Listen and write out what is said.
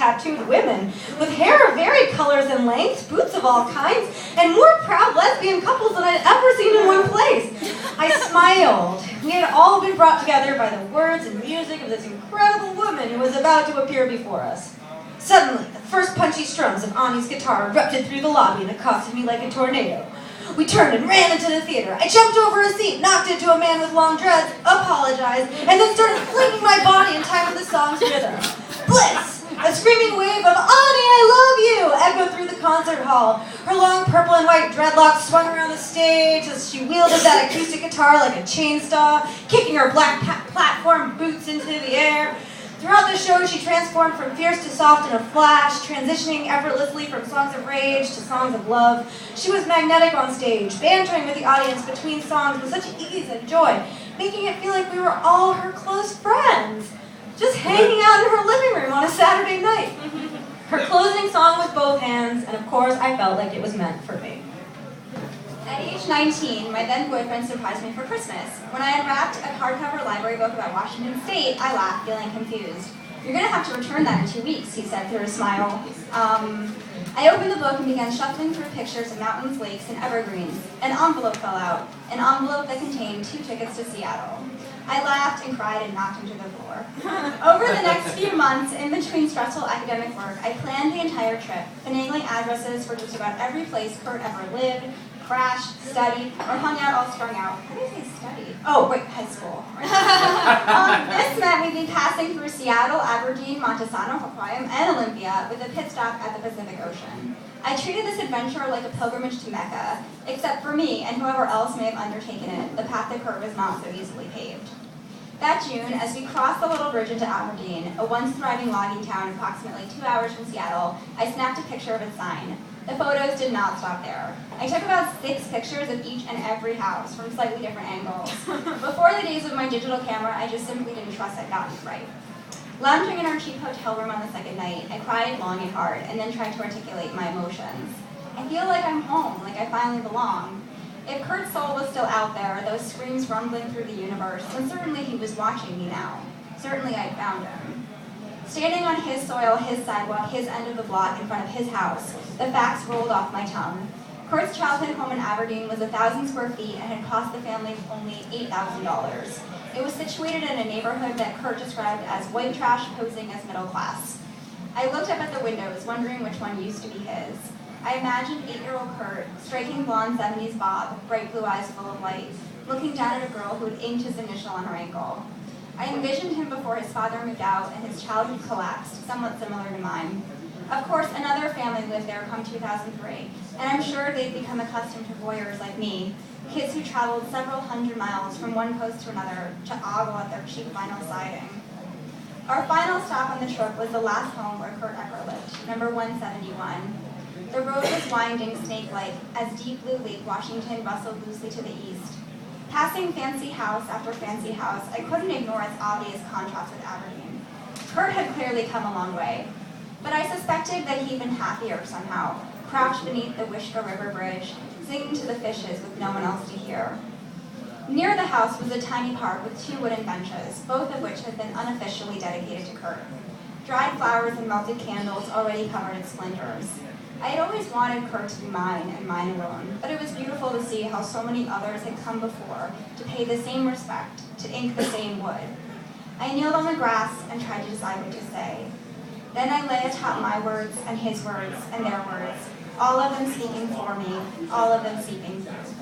tattooed women, with hair of varied colors and lengths, boots of all kinds, and more proud lesbian couples than I'd ever seen in one place. I smiled. We had all been brought together by the words and music of this incredible woman who was about to appear before us. Suddenly, the first punchy strums of Ani's guitar erupted through the lobby and accosted me like a tornado. We turned and ran into the theater. I jumped over a seat, knocked into a man with long dreads, apologized, and then started flinging my body in time with the song's rhythm. Bliss! A screaming wave of "Ani, I love you!" echoed through the concert hall. Her long purple and white dreadlocks swung around the stage as she wielded that acoustic guitar like a chainsaw, kicking her black platform boots into the air. Throughout the show, she transformed from fierce to soft in a flash, transitioning effortlessly from songs of rage to songs of love. She was magnetic on stage, bantering with the audience between songs with such ease and joy, making it feel like we were all her close friends, just hanging out in her living room on a Saturday night. Her closing song was Both Hands, and of course, I felt like it was meant for me. At age 19, my then boyfriend surprised me for Christmas. When I unwrapped a hardcover library book about Washington State, I laughed, feeling confused. "You're going to have to return that in 2 weeks," he said through a smile. I opened the book and began shuffling through pictures of mountains, lakes, and evergreens. An envelope fell out, an envelope that contained 2 tickets to Seattle. I laughed and cried and knocked into the floor. Over the next few months, in between stressful academic work, I planned the entire trip, finagling addresses for just about every place Kurt ever lived, crashed, studied, or hung out all strung out. How do you say studied? Oh, wait, high school. This meant we'd be passing through Seattle, Aberdeen, Montesano, Hoquiam, and Olympia with a pit stop at the Pacific Ocean. I treated this adventure like a pilgrimage to Mecca, except for me and whoever else may have undertaken it. The path to Kurt was not so easily paved. That June, as we crossed the little bridge into Aberdeen, a once thriving logging town approximately 2 hours from Seattle, I snapped a picture of its sign. The photos did not stop there. I took about 6 pictures of each and every house from slightly different angles. Before the days of my digital camera, I just simply didn't trust I'd gotten it right. Lounging in our cheap hotel room on the second night, I cried long and hard, and then tried to articulate my emotions. I feel like I'm home, like I finally belong. If Kurt's soul was still out there, those screams rumbling through the universe, then certainly he was watching me now. Certainly I'd found him. Standing on his soil, his sidewalk, his end of the block in front of his house, the facts rolled off my tongue. Kurt's childhood home in Aberdeen was 1,000 square feet and had cost the family only $8,000. It was situated in a neighborhood that Kurt described as white trash posing as middle class. I looked up at the windows, wondering which one used to be his. I imagined 8-year-old Kurt, striking blonde 70s bob, bright blue eyes full of light, looking down at a girl who had inked his initial on her ankle. I envisioned him before his father moved out and his childhood collapsed, somewhat similar to mine. Of course, another family lived there come 2003, and I'm sure they'd become accustomed to voyeurs like me, kids who traveled several hundred miles from one coast to another to ogle at their cheap vinyl siding. Our final stop on the trip was the last home where Kurt ever lived, number 171. The road was winding snake-like as deep blue Lake Washington rustled loosely to the east. Passing fancy house after fancy house, I couldn't ignore its obvious contrast with Aberdeen. Kurt had clearly come a long way, but I suspected that he'd been happier somehow, crouched beneath the Wishka River Bridge, singing to the fishes with no one else to hear. Near the house was a tiny park with 2 wooden benches, both of which had been unofficially dedicated to Kurt. Dried flowers and melted candles already covered its splinters. I had always wanted Kurt to be mine and mine alone, but it was beautiful to see how so many others had come before to pay the same respect, to ink the same wood. I kneeled on the grass and tried to decide what to say. Then I lay atop my words and his words and their words, all of them speaking for me, all of them seeping through.